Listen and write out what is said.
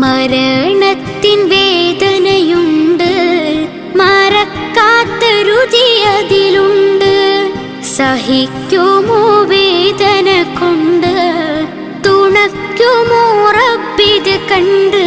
മരണത്തിൻ വേദനയുണ്ട്, മറക്കാത്ത രുചി അതിലുണ്ട്. സഹിക്കുമോ വേദന കൊണ്ട്, തുണയ്ക്കുമോ റബ്ബിത് കണ്ട്.